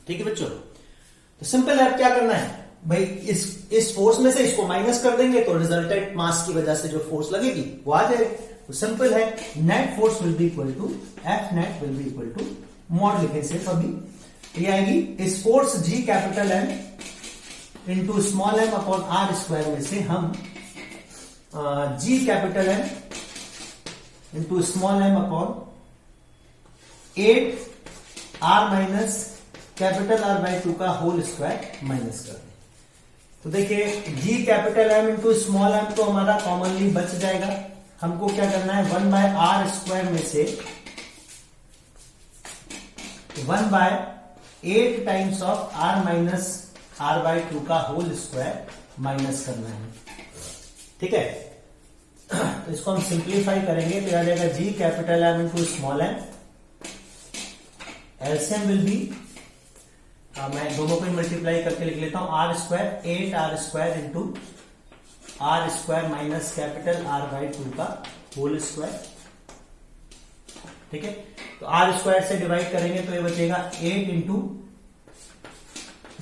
ठीक है बच्चों, तो सिंपल है, क्या करना है भाई, इस फोर्स में से इसको माइनस कर देंगे तो रिजल्टेंट मास की वजह से जो फोर्स लगेगी वो आ जाएगी। तो सिंपल है, net force will be equal to F net will be equal to mod लिखे सिर्फ अभी, ये आएगी इस force G capital M into small m upon r square में से हम G capital M into small m upon 8 r minus capital R/2 का होल स्क्वायर माइनस कर दें। तो देखिए G capital M into small m तो हमारा कॉमनली बच जाएगा। हमको क्या करना है, 1/r स्क्वायर में से 1/8 times of r minus R/2 का होल स्क्वायर माइनस करना है। ठीक है, तो इसको हम सिंप्लीफाई करेंगे तो आ जाएगा G capital M into small m LCM will be, मैं दोनों को मल्टीप्लाई करके लिख लेता हूं, r square 8r² into r² minus capital R/2 का होल स्क्वायर। ठीक है, तो r² से डिवाइड करेंगे तो ये बचेगा 8 into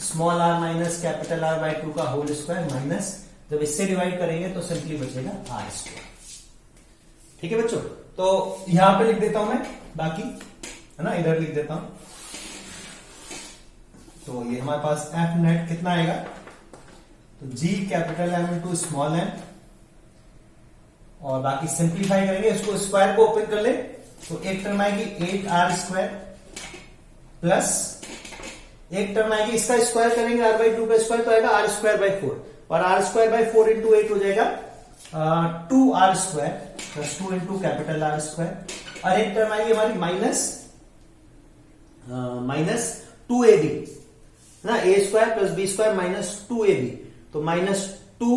small r minus capital R/2 का होल स्क्वायर माइनस, जब इससे डिवाइड करेंगे तो सिंपली बचेगा r²। ठीक है बच्चों, तो यहां पे लिख देता हूं मैं, बाकी है ना इधर लिख देता हूं। तो ये हमारे पास एफ नेट कितना आएगा, तो G capital M into small m, और बाकी सिंप्लीफाई करेंगे, इसको स्क्वायर को ओपन कर ले तो एक टर्म आएगी 8r² प्लस एक टर्म आएगी, इसका स्क्वायर करेंगे R/2 का स्क्वायर तो आएगा r²/4, और r²/4 इंटू 8 हो जाएगा 2r² plus 2 into capital R², और एक टर्म आएगी हमारी माइनस 2ab ना, a² plus b² minus 2ab, तो minus 2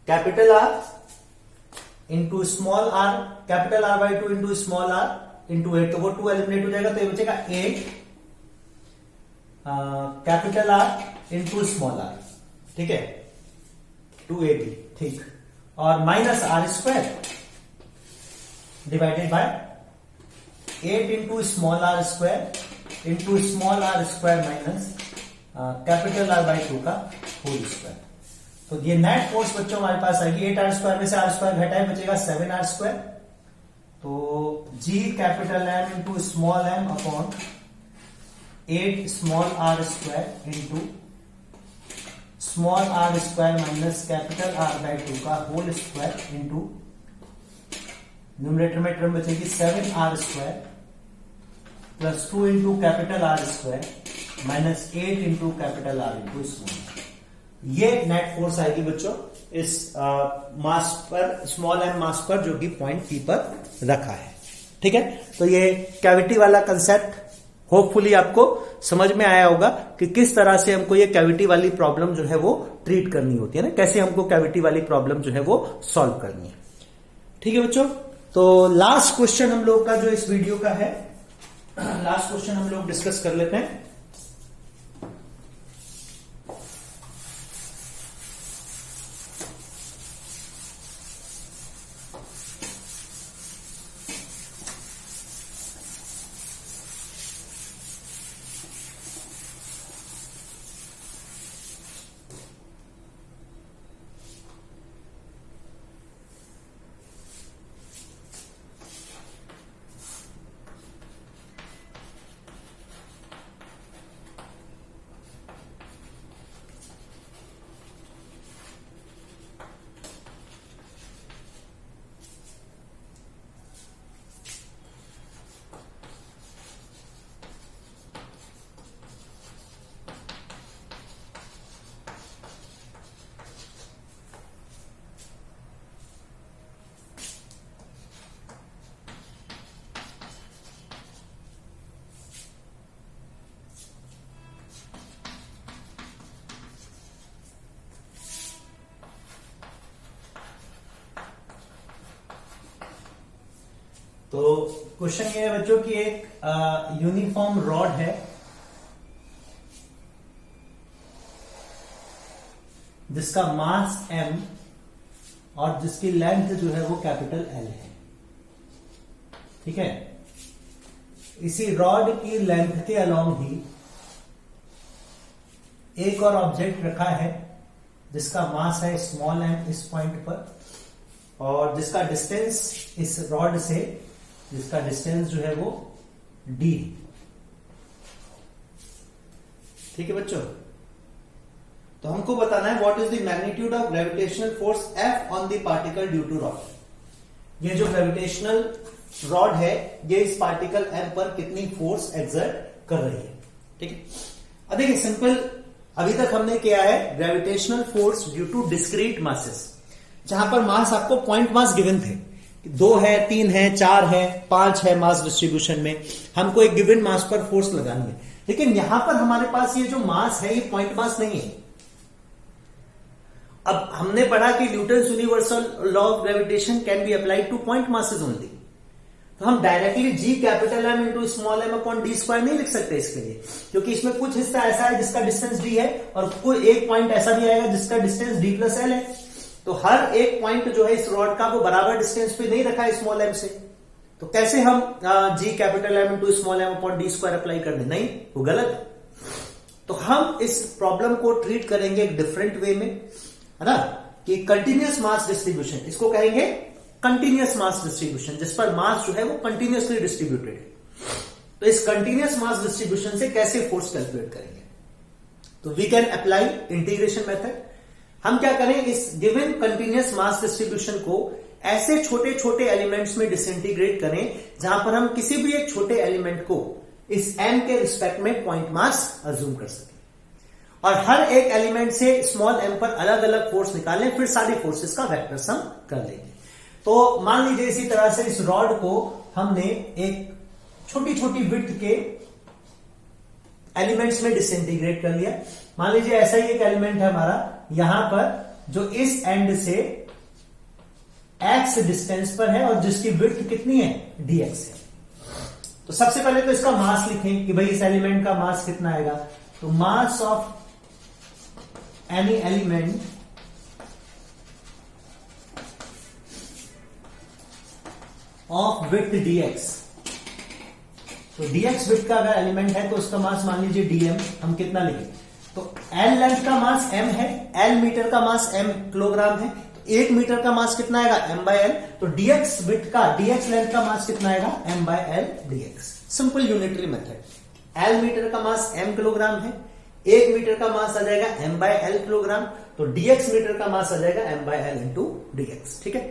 capital R into small r, capital R/2 into small r into 8, तो वो 2 एलिमिनेट हो जाएगा, तो ये बचेगा 8 capital R into small r। ठीक है, 2ab, ठीक, और minus r² divided by 8 into small r² into small r² minus capital R/2 का होल स्क्वायर। तो ये नेट फोर्स बच्चों हमारे पास आएगी 8r² में से r² घटाए बचेगा 7r², तो G capital M into small m upon 8 small r² into small r² minus capital R/2 का होल स्क्वायर इंटू न्यूमरेटर में टर्म बचेगी 7r² plus 2 into capital R² minus 8 into capital R into small. ये net force आएगी बच्चों इस मास पर, small m मास पर, जो कि पॉइंट P पर रखा है। ठीक है, तो ये कैविटी वाला कंसेप्ट होपफुली आपको समझ में आया होगा कि किस तरह से हमको ये कैविटी वाली प्रॉब्लम जो है वो ट्रीट करनी होती है ना, कैसे हमको कैविटी वाली प्रॉब्लम जो है वो सॉल्व करनी है। ठीक है बच्चों, तो लास्ट क्वेश्चन हम लोग का जो इस वीडियो का है, लास्ट क्वेश्चन हम लोग डिस्कस कर लेते हैं। तो क्वेश्चन ये है बच्चों कि एक यूनिफॉर्म रॉड है जिसका मास m और जिसकी लेंथ जो है वो कैपिटल L है। ठीक है, इसी रॉड की लेंथ के अलोंग ही एक और ऑब्जेक्ट रखा है जिसका मास है स्मॉल m इस पॉइंट पर, और जिसका डिस्टेंस इस रॉड से, जिसका डिस्टेंस जो है वो d। ठीक है बच्चों, तो हमको बताना है what is the magnitude of gravitational force F on the particle due to rod. ये जो ग्रेविटेशनल रॉड है ये इस पार्टिकल M पर कितनी फोर्स एक्सर्ट कर रही है। ठीक है, अब देखिए सिंपल, अभी तक हमने किया है gravitational force due to discrete masses, जहां पर मास आपको पॉइंट मास गिवन थे, 2 है, 3 है, 4 है, 5 है मास डिस्ट्रीब्यूशन में, हमको एक गिवन मास पर फोर्स लगानी है। लेकिन यहां पर हमारे पास ये जो मास है ये पॉइंट मास नहीं है। अब हमने पढ़ा कि Newton's universal law of gravitation can be applied to point masses only, तो हम directly G capital M into small m upon d square नहीं लिख सकते इसके लिए, क्योंकि इसमें कुछ हिस्सा ऐसा है जिसका डिस्टेंस डी है और कोई एक पॉइंट ऐसा भी आएगा जिसका डिस्टेंस डी प्लस एल है। तो हर एक पॉइंट जो है इस रॉड का वो बराबर डिस्टेंस पे नहीं रखा है स्मॉल एम से, तो कैसे हम G capital M into small m upon d square apply कर दें, नहीं, वो गलत है। तो हम इस प्रॉब्लम को ट्रीट करेंगे एक डिफरेंट वे में, है ना, कि कंटिन्यूअस मास डिस्ट्रीब्यूशन, इसको कहेंगे कंटिन्यूअस मास डिस्ट्रीब्यूशन, जिस पर मास जो है वो कंटिन्यूअसली डिस्ट्रीब्यूटेड है। तो इस कंटिन्यूअस मास डिस्ट्रीब्यूशन से कैसे फोर्स कैलकुलेट करेंगे, तो we can apply integration method. हम क्या करें, इस गिवन कंटिन्यूअस मास डिस्ट्रीब्यूशन को ऐसे छोटे छोटे एलिमेंट्स में डिसइंटीग्रेट करें जहां पर हम किसी भी एक छोटे एलिमेंट को इस m के रिस्पेक्ट में पॉइंट मास अज्यूम कर सकें और हर एक एलिमेंट से स्मॉल m पर अलग अलग फोर्स निकालें, फिर सारी फोर्सेस का वेक्टर सम कर लेंगे। तो मान लीजिए इसी तरह से इस रॉड को हमने एक छोटी छोटी विड्थ के एलिमेंट्स में डिसइंटीग्रेट कर लिया। मान लीजिए ऐसा ही एक एलिमेंट है हमारा यहां पर जो इस एंड से x डिस्टेंस पर है और जिसकी विड्थ कितनी है, dx है। तो सबसे पहले तो इसका मास लिखें कि भाई इस एलिमेंट का मास कितना आएगा, तो mass of any element of width dx, तो dx विड्थ का अगर एलिमेंट है तो उसका मास मान लीजिए dm, हम कितना लिखें, तो l लेंथ का मास m है, l मीटर का मास m किलोग्राम है, तो 1 मीटर का मास कितना आएगा m बाय l, तो dx विड्थ का dx लेंथ का मास कितना आएगा m by l dx। Simple unitary method. l metre का मास m किलोग्राम है, 1 मीटर का मास आ जाएगा m बाय l किलोग्राम, तो dx मीटर का मास आ जाएगा m by l into dx। ठीक है,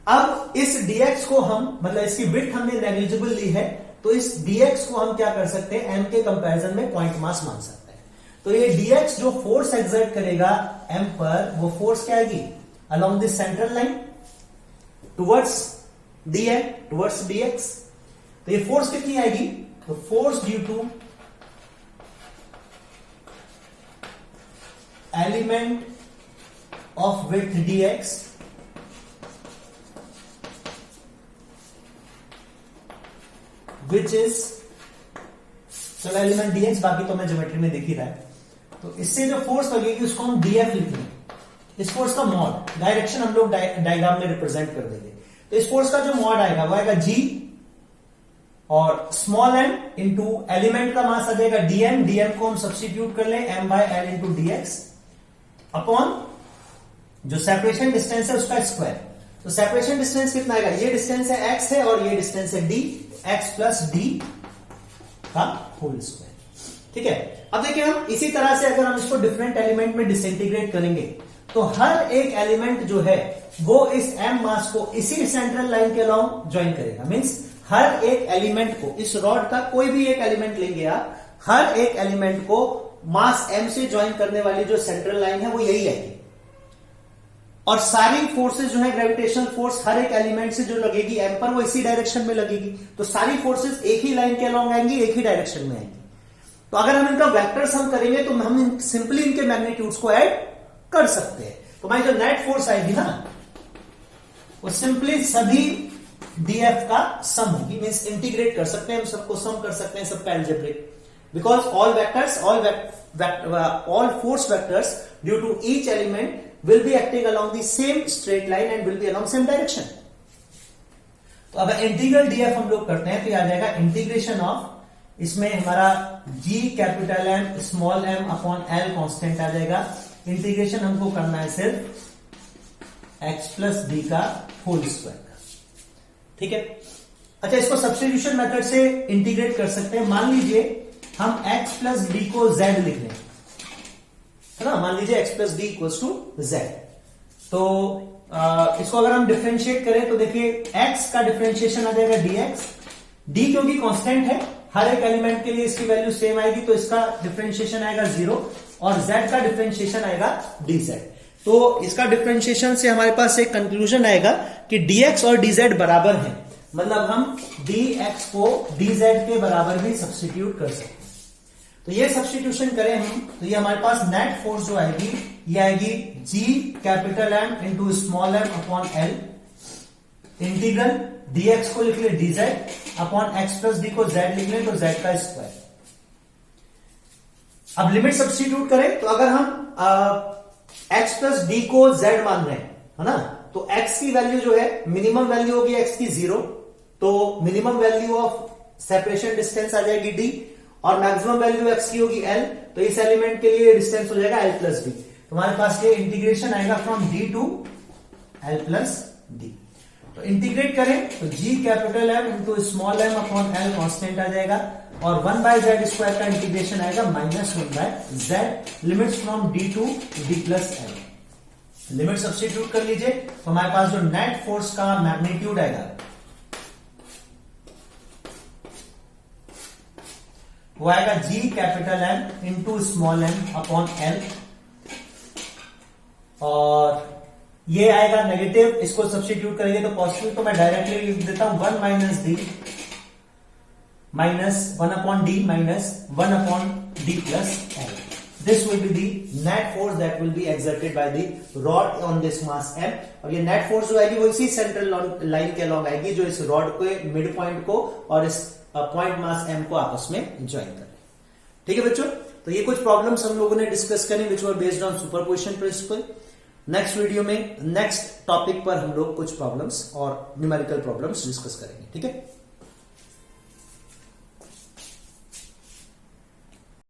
अब इस dx को हम, मतलब इसकी विड्थ हमने नेग्लिजिबल ली है, तो इस dx को हम क्या कर सकते हैं, m के कंपैरिजन में पॉइंट मास मान सकते हैं। तो ये dx जो फोर्स एक्सर्ट करेगा m पर, वो फोर्स क्या आएगी, along the central line towards dm towards dx। तो ये फोर्स कितनी आएगी, तो force due to element of width dx which is, चलो एलिमेंट dx, बाकी तो मैं ज्योमेट्री में दिख ही रहा है। तो इससे जो फोर्स लगेगी उसको हम df लिख लेंगे। इस फोर्स का मॉड, डायरेक्शन हम लोग डायग्राम में रिप्रेजेंट कर देंगे। तो इस फोर्स का जो मॉड आएगा वो आएगा g और स्मॉल m इंटू एलिमेंट का मास आ जाएगा dm, dm को हम सब्स्टिट्यूट कर लें m by l into dx upon जो सेपरेशन डिस्टेंस है उसका स्क्वायर। तो सेपरेशन डिस्टेंस कितना आएगा, ये डिस्टेंस है x है और ये डिस्टेंस है d, x प्लस d का होल स्क्वायर। ठीक है, अब देखिए हम इसी तरह से अगर हम इसको डिफरेंट एलिमेंट में डिसइंटीग्रेट करेंगे तो हर एक एलिमेंट जो है वो इस m मास को इसी सेंट्रल लाइन के अलोंग ज्वाइन करेगा। मींस हर एक एलिमेंट को, इस रॉड का कोई भी एक एलिमेंट लेंगे आप, हर एक एलिमेंट को मास m से ज्वाइन करने वाली जो सेंट्रल लाइन है वो यही आएगी और सारी फोर्सेस जो है ग्रेविटेशनल फोर्स हर एक एलिमेंट से जो लगेगी m पर वो इसी डायरेक्शन में लगेगी। तो सारी फोर्सेस एक ही लाइन के अलोंग आएंगी, एक ही डायरेक्शन में आएंगी। तो अगर हम इनका वेक्टर सम करेंगे तो हम सिंपली इनके मैग्नीट्यूड्स को ऐड कर सकते हैं। तो हमारी जो नेट फोर्स आएगी ना वो सिंपली सभी df का सम होगी। मींस इंटीग्रेट कर सकते हैं हम, सबको सम कर सकते हैं सबका algebraic, because all vectors, all force vectors due to each element will be acting along the same straight line and will be along same direction। तो अब इंटीग्रल df हम लोग करते हैं तो आ जाएगा इंटीग्रेशन ऑफ, इसमें हमारा g capital M small m upon l constant आ जाएगा। इंटीग्रेशन हमको करना है सिर्फ x प्लस d का होल स्क्वायर का। ठीक है, अच्छा इसको सब्स्टिट्यूशन मेथड से इंटीग्रेट कर सकते हैं। मान लीजिए हम x प्लस d को z लिख लें, है ना, मान लीजिए x plus d equals to z। तो इसको अगर हम डिफरेंशिएट करें तो देखिए x का डिफरेंशिएशन आ जाएगा dx, d क्योंकि कांस्टेंट है हर एक एलिमेंट के लिए इसकी वैल्यू सेम आएगी तो इसका डिफरेंशिएशन आएगा 0 और z का डिफरेंशिएशन आएगा dz। तो इसका डिफरेंशिएशन से हमारे पास एक कंक्लूजन आएगा कि dx और dz बराबर है, मतलब हम dx को dz के बराबर भी सब्स्टिट्यूट कर सकते हैं। तो ये सब्स्टिट्यूशन करें हम तो ये हमारे पास नेट फोर्स जो आएगी ये आएगी g capital M into small m upon l integral dx को लिख ले dz upon x plus D को z लिख ले तो z का स्क्वायर। अब लिमिट सब्स्टिट्यूट करें तो अगर हम x प्लस डी को z मान रहे हैं, है ना, तो x की वैल्यू जो है मिनिमम वैल्यू होगी x की 0, तो minimum value of separation distance आ जाएगी d, और मैक्सिमम वैल्यू x की होगी l, तो इस एलिमेंट के लिए डिस्टेंस हो जाएगा l प्लस डी। तुम्हारे पास ये इंटीग्रेशन आएगा from d to l plus d. तो इंटीग्रेट करें तो g capital M into small m upon l constant आ जाएगा, और 1 बाय जेड स्क्वायर का इंटीग्रेशन आएगा minus 1 by Z, limits from d to d plus l। Limit substitute कर लीजिए तो हमारे पास जो नेट फोर्स का मैग्नीट्यूड आएगा वो आएगा g capital M into small m upon l, और ये आएगा नेगेटिव, इसको सब्स्टिट्यूट करेंगे तो पॉजिटिव, तो मैं डायरेक्टली लिख देता हूं 1 minus D minus 1 upon D minus 1 upon D plus L. This will be the net force that will be exerted by the rod on this mass m, और ये नेट फोर्स जो आएगी वो इसी सेंट्रल लाइन के along आएगी जो इस रॉड के मिड पॉइंट को और इस पॉइंट मास m को आपस में ज्वाइन कर रहे हैं। ठीक है बच्चों, तो ये कुछ प्रॉब्लम्स हम लोगों ने डिस्कस करें which were based on superposition principle. Next video में नेक्स्ट टॉपिक पर हम लोग कुछ प्रॉब्लम्स और न्यूमेरिकल प्रॉब्लम्स डिस्कस करेंगे। ठीक है।